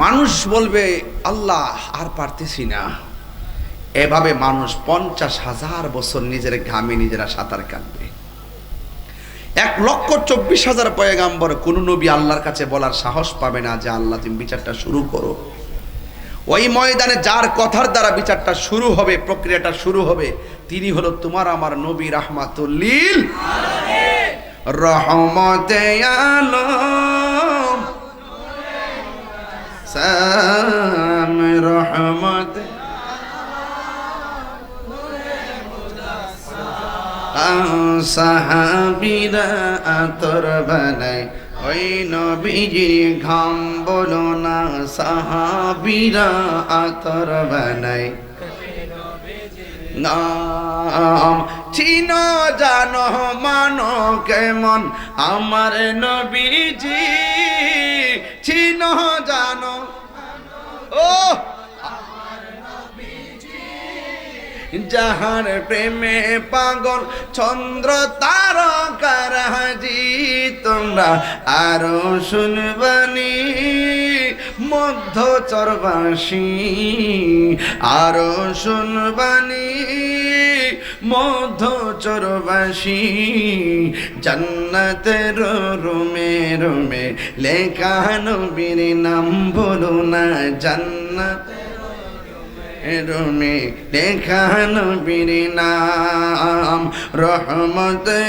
মানুষ বলবে আল্লাহ আর পারতেছি না। এভাবে মানুষ 50,000 বছর নিজের ঘামে নিজেরা সাঁতার কাটবে। 1,24,000 পয়গাম্বর কোন নবী আল্লাহর কাছে বলার সাহস পাবে না যে আল্লাহ তুমি বিচারটা শুরু করো। ওই ময়দানে যার কথার দ্বারা বিচারটা শুরু হবে, প্রক্রিয়াটা শুরু হবে, তিনি হলো তোমার আমার নবী রাহমাতুল লিল আলামিন, রহমতে আলম, সাম রহমতে সাহাবীরা আতর বানায় ওই নবীজি ঘাম বলো না, সাহাবীরা আতর বানায় নাম চিনো জানো মানো কেমন আমার নবীজি, চিনো জানো ও যাহার প্রেমে পাগল চন্দ্র তারকার হাজি, তোমরা আরো শুনবানি মধ্য চরবাসী, আরো শুনবানি মধ্য চরবাসী, জান্নাতের রুমে রুমে লেখা নবীর নাম বলো না, জান্নাত রুমে লেখা নবীর নাম, রহমতে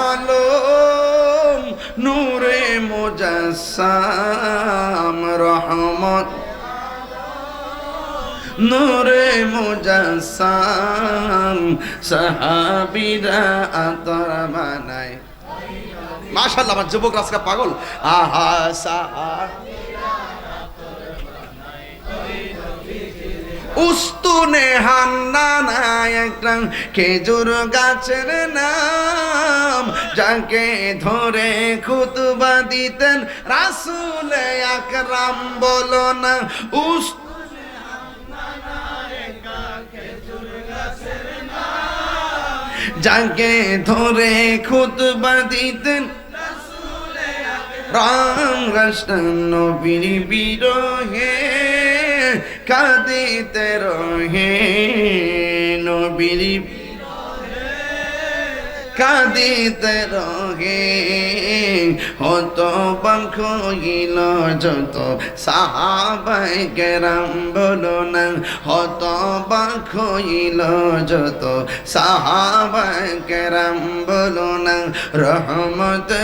আলম নূরে মুজাসসাম, রহমত নূরে মুজাসসাম, সাহাবীরা আতর বানায়। মাশাআল্লাহ, আমার যুবক রাজকা পাগল। আহা উস্তুনে হান্নানা একটা খেজুর গাছের নাম, যাকে ধরে খুতবা দিতেন রাসূল আকরাম, বলো না উস্তুনে হান্নানা একটা খেজুর গাছের নাম, যাকে ধরে খুতবা দিতেন রাসূল আকরাম, রাষ্ট্র নবীর বিরহে কাঁদিতে রহে, নবীর কাঁদিতে রহে, হতবাক হইল যত সাহাবায়ে কেরাম, বলো না হতবাক হইল যত সাহাবায়ে কেরাম, বলো না রহমতে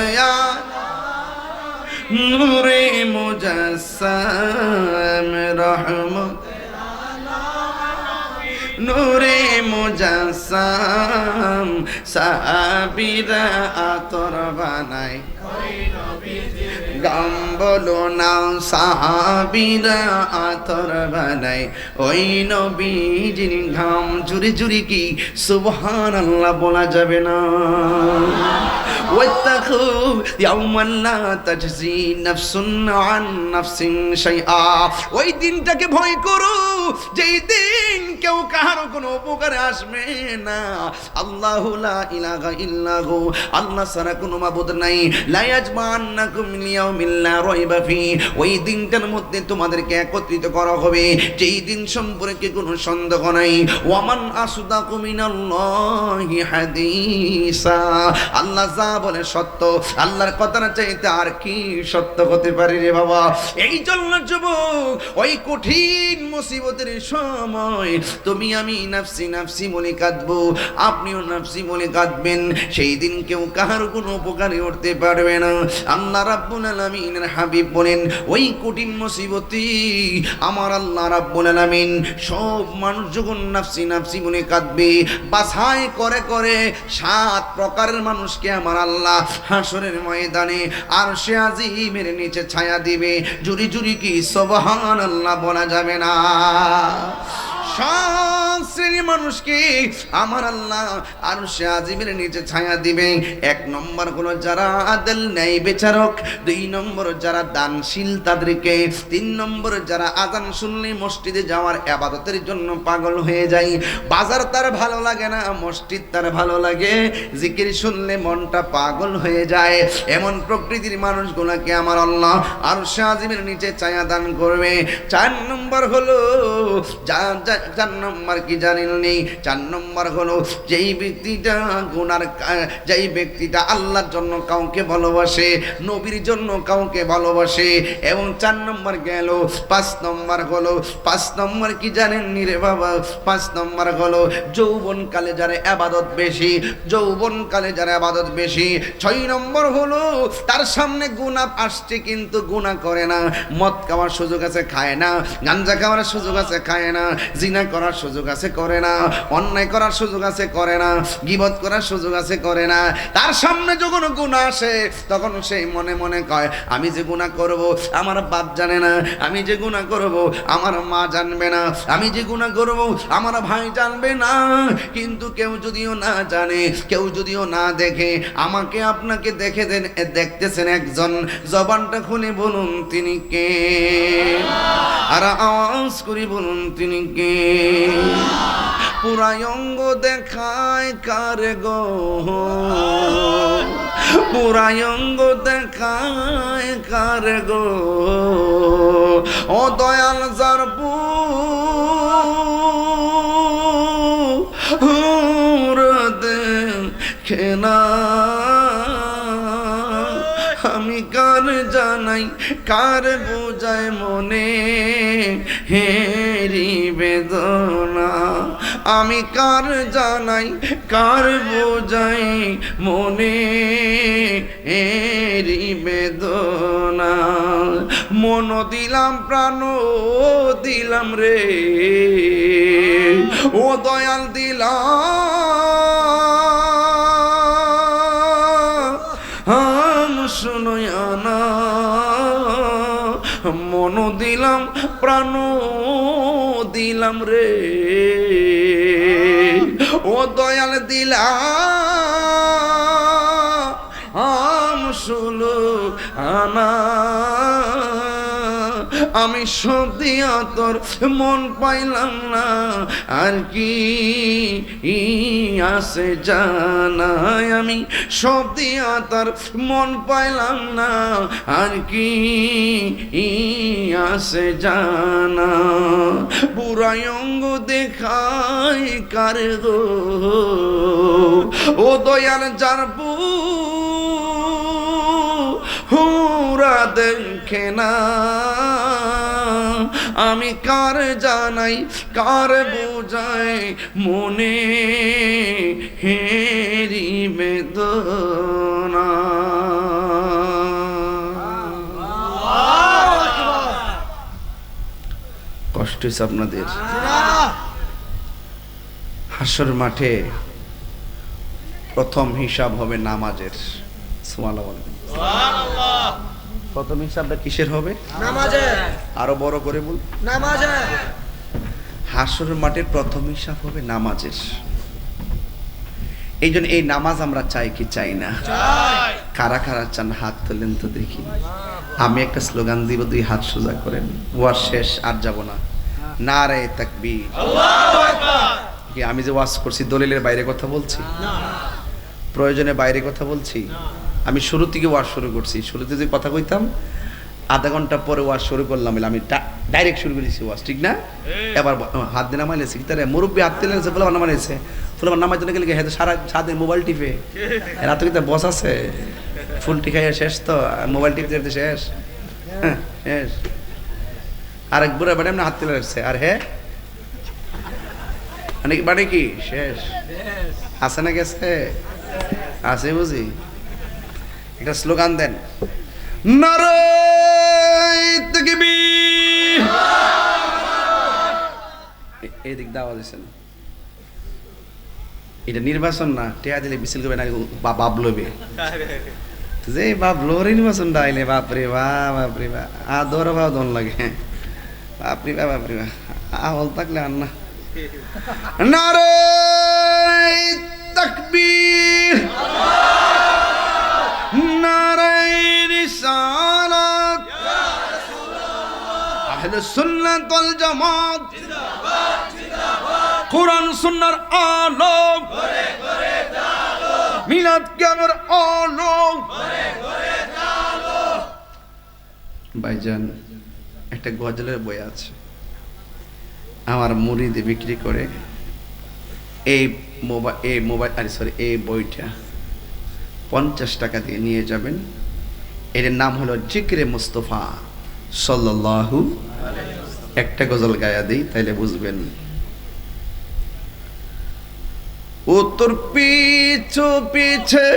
নূরে মুজাসসাম, রহমত নূরে মুজাসসাম, সাহাবীরা আতর বানায় গাম, বলো না সাহাবীরা আতর বানায় ওই নবীজির ঘাম। জুরি জুরি কি সুবহানাল্লাহ বলা যাবে না? ওয়াত্তাকু ইয়াওমান লা তাজজি নাফসুন আন নাফসিন শাইআ, ওই দিনটাকে ভয় করো যেই দিন কেউ কারো কোনো উপকারে আসবে না। আল্লাহু লা ইলাহা ইল্লাহু, আল্লাহ ছাড়া কোনো মাবুদ নাই। লা ইয়াজমান্নাকুম লিয়াউমিল লা রাইবা ফি, ওই দিনটার মধ্যে তোমাদেরকে একত্রিত করা হবে যেই দিন সম্পর্কে কোনো সন্দেহ নাই। ওয়ামান আসদাকু মিনাল্লাহি হাদিসা, আল্লাহ যা বলে সত্য, আল্লাহর কথাটা চাইতে আর কি সত্য হতে পারে রে বাবা। এই জন্য যুবক, ওই কঠিন মুসিবতের সময় তুমি আমি নাফসি নাফসি বলে কাঁদবো, আপনিও নাফসি বলে কাঁদবেন। সেই দিন কেউ কাহার কোনো উপকারে উঠতে পারবে না। আল্লাহ রাব্বুল আলামিনের হাবিব বলেন, ওই কঠিন মুসিবতে আমার আল্লাহ রাব্বুল আলামিন সব মানুষ যখন নাফসি নাফসি বলে কাঁদবে, বাছাই করে করে 7 প্রকারের মানুষকে আমার আল্লাহ হাসরের ময়দানে আরশে আজিমের নিচে ছায়া দিবে। জুরি জুরি কি সুবহানাল্লাহ বলা যাবে না? সব শ্রেণীর মানুষকে আমার আল্লাহ আরশে আজিমের নিচে ছায়া দিবে। 1 নম্বর হলো যারা আদল ন্যায় বিচারক, 2 নম্বর যারা দানশীল তাদেরকে, 3 নম্বর যারা আজান শুনলে মসজিদে যাওয়ার ইবাদতের জন্য পাগল হয়ে যায়। বাজার তার ভালো লাগে না, মসজিদ তার ভালো লাগে, জিকির শুনলে মনটা পাগল হয়ে যায়। এমন প্রকৃতির মানুষগুলোকে আমার আল্লাহ আরশে আজিমের নিচে ছায়া দান করবে। 4 নম্বর হলো 4 নম্বর কি জানেননি? 4 নম্বর হলো যেই ব্যক্তিটা যেই ব্যক্তিটা আল্লাহর জন্য কাউকে ভালোবাসে, নবীর জন্য কাউকে ভালোবাসে। এবং 4 নম্বর গেল। 5 নম্বর কি জানেননি রে বাবা? 5 নম্বর হলো যৌবনকালে যারা ইবাদত বেশি, 6 নম্বর হলো তার সামনে গুনাহ আসছে কিন্তু গুনাহ করে না। মদ খাওয়ার সুযোগ আছে খায় না, গাঞ্জা খাওয়ার সুযোগ আছে খায় না, জিনা করার সুযোগ আছে করে না, অন্যায় করার সুযোগ আছে করে না, গীবত করার সুযোগ আছে করে না। তার সামনে যখন গুনাহ আসে তখন সে মনে মনে কয় আমি যে গুনাহ করব আমার বাপ জানে না, আমি যে গুনাহ করব আমার মা জানবে না, আমি যে গুনাহ করব আমার ভাই জানবে না। কিন্তু কেউ যদিও না জানে, কেউ যদিও না দেখে, আমাকে আপনাকে দেখতেছেন একজন, জবানটা খুলে বলুন তিনি কে? আর আওয়াজ করে বলুন তিনি কে? পুরাই অঙ্গ দেখায় কার গো, পুরাই অঙ্গ দেখায় কার গো, ও দয়াল যার খেনা আমি কার জানাই কার বোঝায় মনে হেরি বেদনা, আমি কার জানাই কার বোঝাই মনে হেরি বেদনা। মন দিলাম প্রাণ দিলাম রে, ও দয়াল দিলাম শুনয়া না, মন দিলাম প্রাণ দিলাম রে, ও দয়াল দিলাম শুনো আনা, আমি সব দিয়া তোর মন পাইলাম না, আর কি আছে জানাই, আমি সব দিয়া তোর মন পাইলাম না, আর কি আছে জানা। বুড়াই অঙ্গ দেখাই কার গো, ও দয়াল যার হুরা দেখে না, আমি কার জানাই কার বোঝাই মনে হেরি বেদনা। কষ্ট হয়েছে আপনাদের? হাসর মাঠে প্রথম হিসাব হবে নামাজের। সুবহানাল্লাহ। প্রথম হিসাবটা কিসের হবে? নামাজের। আরো বড় করে বল, নামাজের। হাসর মাঠের প্রথম হিসাব হবে নামাজের। এই জন্য এই নামাজ আমরা চাই কি চাই না? চাই। কারা কারা চান হাত তোলেন তো দেখি। আমি একটা স্লোগান দিব, 2 হাত সোজা করেন। ওয়াজ শেষ, আর যাব না। নারে তাকবীর, আল্লাহু আকবার। কি আমি যে ওয়াজ করছি দলিলের বাইরে কথা বলছি না, প্রয়োজনে বাইরে কথা বলছি না। আমি শুরু থেকে ওয়াজ শুরু করছি, শুরুতে যে কথা কইতাম আধা ঘন্টা পরে ওয়াজ শুরু করলাম, আমি ডাইরেক্ট শুরু করেছি ওয়াজ, ঠিক না? এবার হাত দিয়ে নামাইলেছি, তারে মুরব্বী হাত দিলে বলে নামাইছে, ফুল নামাইতে গেলে হেঁটে সারাদিন মোবাইল টিপে, রাতে কিন্তু বস আছে, ফুলটি খাইয়া শেষ, তো মোবাইল টিপতে শেষ, হ্যাঁ শেষ। আরেক বুড়া বাড়ি এমনি হাত তুলে রাখছে, আর হ্যাঁ মানে কি শেষ আছে না গেছে আছে বুঝি। একটা স্লোগান দেন, নারে তাকবীর। এদিক দাওয়া দিয়েছেন, এটা নির্বাচন না, টেয়া দিলে মিছিল করবে না, বাপ লইবে যে বাপ লোরে নির্বাচনটা আইলে বাপরে বাপরে বা আদর বা দন লাগে, বাপরে বাপরে বা আহল থাকলে আর না নারে তাকবীর, নারে রিসালাত, আহলে সুন্নাত ওয়াল জামাত জিন্দাবাদ জিন্দাবাদ, কোরআন সুন্নাহর আলো ঘরে ঘরে জালো, মিলাদ কিয়ামের আলো ঘরে ঘরে জালো। ভাইজান, একটা গজলের বই আছে, আমার মুরিদে বিক্রি করে। এই বইটা 50 টাকা দিয়ে নিয়ে যাবেন। এর নাম হলো জিকরে মুস্তফা সাল্লাল্লাহু আলাইহি ওয়াসাল্লাম। একটা গজল গায়া দিই, তাইলে বুঝবেন। ও তোর পিছু পিছে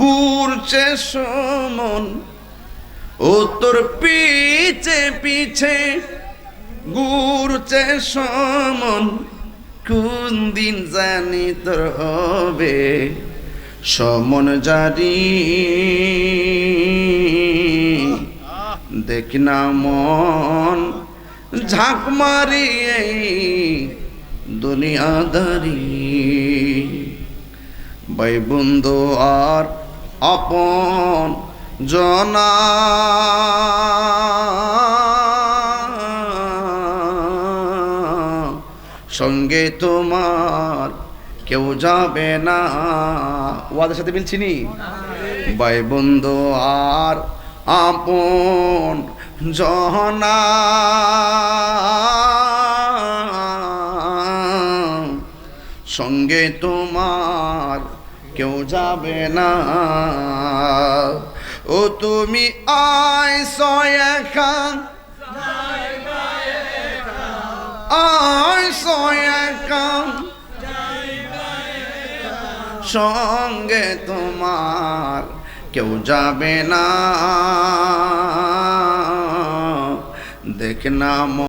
ঘুরছে সমন, ও তোর পিছে পিছে ঘুরছে সমন, কোন দিন জানি তোর হবে সমন জারি। দেখ না মন ঝাঁক মারি এই দুনিয়াদারি, ভাই বন্ধু আর আপন জনা সঙ্গে তোমার কেউ যাবে না। ওয়াদের সাথে মিলছি নি? ভাই বন্ধু আর আপন জনা সঙ্গে তোমার কেউ যাবে না। ও তুমি আইছো একা, আইছো একা, সঙ্গে তোমার কেউ যাবে না। দেখ না